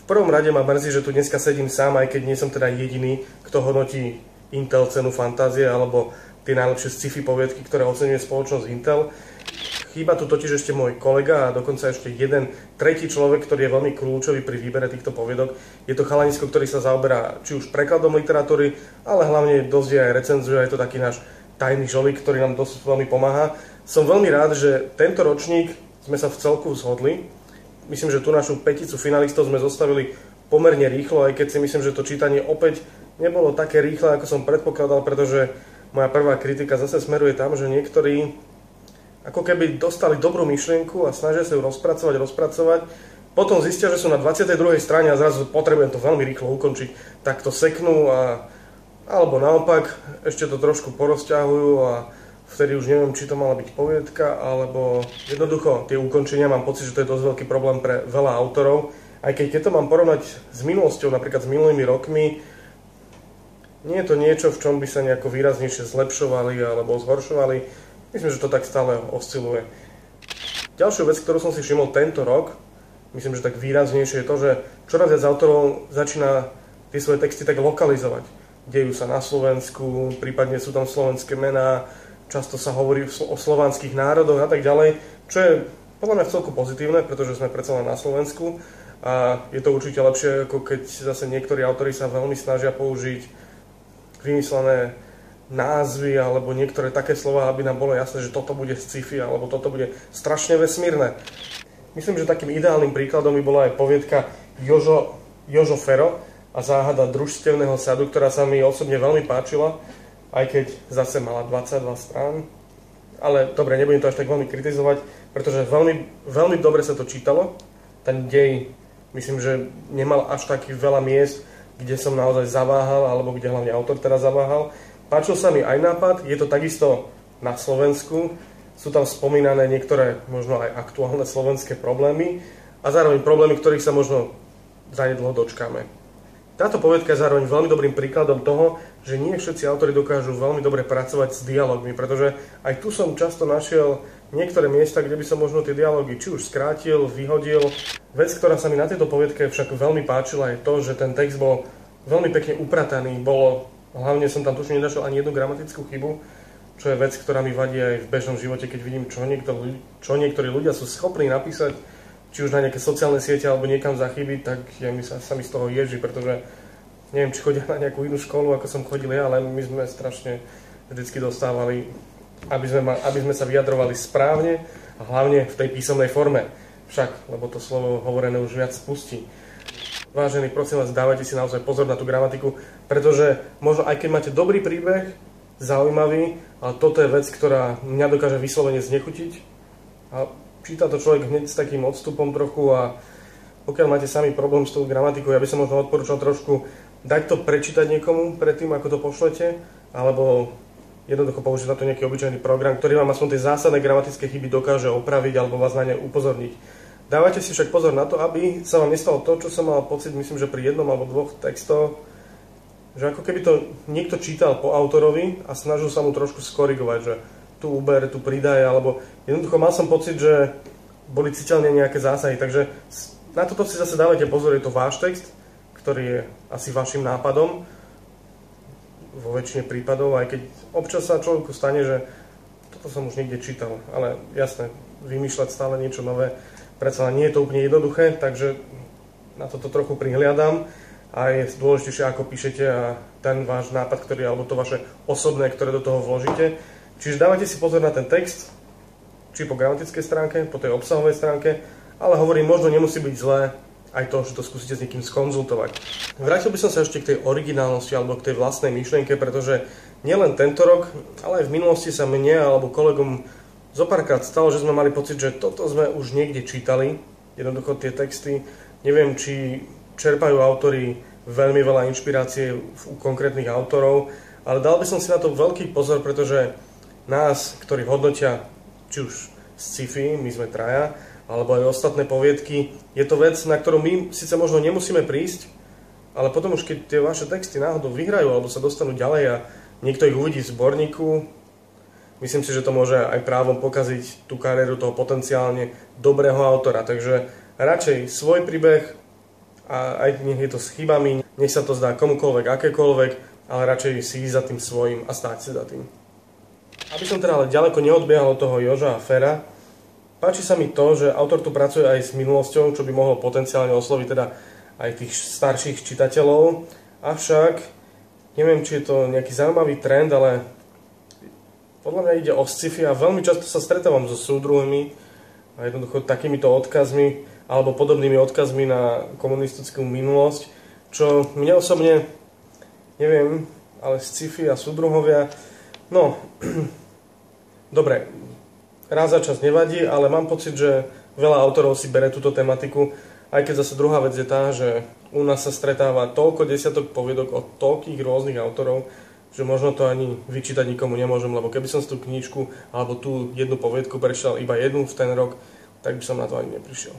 prvom rade ma mrzí, že tu dneska sedím sám, aj keď nie som teda jediný, kto hodnotí Intel cenu fantázie alebo tie najlepšie sci-fi poviedky, ktoré oceňuje spoločnosť Intel. Chýba tu totiž ešte môj kolega a dokonca ešte jeden tretí človek, ktorý je veľmi kľúčový pri výbere týchto poviedok. Je to chalanisko, ktorý sa zaoberá či už prekladom literatúry, ale hlavne dosť aj recenzuje, je to taký náš tajný žolík, ktorý nám dosť veľmi pomáha. Som veľmi rád, že tento ročník sme sa v celku zhodli. Myslím, že tú našu peticu finalistov sme zostavili pomerne rýchlo, aj keď si myslím, že to čítanie opäť nebolo také rýchle, ako som predpokladal, pretože moja prvá kritika zase smeruje tam, že niektorí ako keby dostali dobrú myšlienku a snažia sa ju rozpracovať. Potom zistia, že sú na 22. strane a zrazu potrebujem to veľmi rýchlo ukončiť. Tak to seknú alebo naopak ešte to trošku porozťahujú a vtedy už neviem, či to mala byť poviedka, alebo jednoducho tie ukončenia, mám pocit, že to je dosť veľký problém pre veľa autorov. Aj keď to mám porovnať s minulosťou, napríklad s minulými rokmi, nie je to niečo, v čom by sa nejako výraznejšie zlepšovali alebo zhoršovali. Myslím, že to tak stále osciluje. Ďalšiu vec, ktorú som si všimol tento rok, myslím, že tak výraznejšie je to, že čoraz viac autorov začína tie svoje texty tak lokalizovať. Dejú sa na Slovensku, prípadne sú tam slovenské mená, často sa hovorí o slovanských národoch a tak ďalej, čo je podľa mňa celku pozitívne, pretože sme predsa len na Slovensku a je to určite lepšie, ako keď zase niektorí autori sa veľmi snažia použiť vymyslené názvy alebo niektoré také slova, aby nám bolo jasné, že toto bude sci-fi alebo toto bude strašne vesmírne. Myslím, že takým ideálnym príkladom by bola aj poviedka Jožo Fero a záhada družstevného sadu, ktorá sa mi osobne veľmi páčila, aj keď zase mala 22 strán. Ale dobre, nebudem to až tak veľmi kritizovať, pretože veľmi, veľmi dobre sa to čítalo. Ten dej, myslím, že nemal až taký veľa miest, kde som naozaj zaváhal, alebo kde hlavne autor teraz zaváhal. Páčil sa mi aj nápad, je to takisto na Slovensku, sú tam spomínané niektoré možno aj aktuálne slovenské problémy a zároveň problémy, ktorých sa možno zanedlho dočkáme. Táto poviedka je zároveň veľmi dobrým príkladom toho, že nie všetci autori dokážu veľmi dobre pracovať s dialogmi, pretože aj tu som často našiel niektoré miesta, kde by som možno tie dialógy či už skrátil, vyhodil. Vec, ktorá sa mi na tejto poviedke však veľmi páčila, je to, že ten text bol veľmi pekne uprataný, hlavne som tam tušne nenašiel ani jednu gramatickú chybu, čo je vec, ktorá mi vadí aj v bežnom živote, keď vidím, čo niektorí ľudia sú schopní napísať, či už na nejaké sociálne siete alebo niekam zachybiť, tak sa mi z toho ježí, pretože neviem, či chodia na nejakú inú školu, ako som chodil ja, ale my sme strašne vždycky dostávali, aby sme sa vyjadrovali správne a hlavne v tej písomnej forme. Však, lebo to slovo hovorené už viac spustí. Vážení, prosím vás, dávajte si naozaj pozor na tú gramatiku, pretože možno aj keď máte dobrý príbeh, zaujímavý, ale toto je vec, ktorá mňa dokáže vyslovene znechutiť a číta to človek hneď s takým odstupom trochu a pokiaľ máte sami problém s tou gramatikou, ja by som možno odporúčal trošku dať to prečítať niekomu predtým, ako to pošlete, alebo jednoducho použiť na to nejaký obyčajný program, ktorý vám aspoň tie zásadné gramatické chyby dokáže opraviť alebo vás na ne upozorniť. Dávajte si však pozor na to, aby sa vám nestalo to, čo som mal pocit, myslím, že pri jednom alebo dvoch textoch, že ako keby to niekto čítal po autorovi a snažil sa mu trošku skorigovať, že tu uber, tu pridaj, alebo jednoducho mal som pocit, že boli citeľne nejaké zásahy, takže na toto si zase dávajte pozor, je to váš text, ktorý je asi vašim nápadom vo väčšine prípadov, aj keď občas sa človeku stane, že toto som už niekde čítal, ale jasné, vymýšľať stále niečo nové, predsa nie je to úplne jednoduché, takže na toto trochu prihliadam a je dôležitejšie, ako píšete a ten váš nápad, alebo to vaše osobné, ktoré do toho vložíte. Čiže dávajte si pozor na ten text, či po gramatickej stránke, po tej obsahovej stránke, ale hovorím, možno nemusí byť zlé aj to, že to skúsite s niekým skonzultovať. Vrátil by som sa ešte k tej originálnosti alebo k tej vlastnej myšlienke, pretože nielen tento rok, ale aj v minulosti sa mne alebo kolegom zopárkrát stalo, že sme mali pocit, že toto sme už niekde čítali, jednoducho tie texty, neviem, či čerpajú autori veľmi veľa inšpirácie u konkrétnych autorov, ale dal by som si na to veľký pozor, pretože nás, ktorí hodnotia, či už sci-fi, my sme traja, alebo aj ostatné poviedky, je to vec, na ktorú my síce možno nemusíme prísť, ale potom už keď tie vaše texty náhodou vyhrajú alebo sa dostanú ďalej a niekto ich uvidí v zborníku, myslím si, že to môže aj právom pokaziť tú kariéru toho potenciálne dobrého autora. Takže radšej svoj príbeh A aj nech je to s chybami, nech sa to zdá komukoľvek, akékoľvek, ale radšej si ísť za tým svojím a stáť si za tým. Aby som teda ale ďaleko neodbiehal od toho Joža a Fera, páči sa mi to, že autor tu pracuje aj s minulosťou, čo by mohlo potenciálne osloviť teda aj tých starších čitateľov. Avšak, neviem, či je to nejaký zaujímavý trend, ale podľa mňa ide o sci-fi a veľmi často sa stretávam so súdruhmi a jednoducho takýmito odkazmi alebo podobnými odkazmi na komunistickú minulosť, čo mne osobne, neviem, ale sci-fi a súdruhovia, no, dobre, raz za čas nevadí, ale mám pocit, že veľa autorov si bere túto tematiku, aj keď zase druhá vec je tá, že u nás sa stretáva toľko desiatok poviedok od toľkých rôznych autorov, že možno to ani vyčítať nikomu nemôžem, lebo keby som si tú knižku alebo tú jednu poviedku prečítal iba jednu v ten rok, tak by som na to ani neprišiel.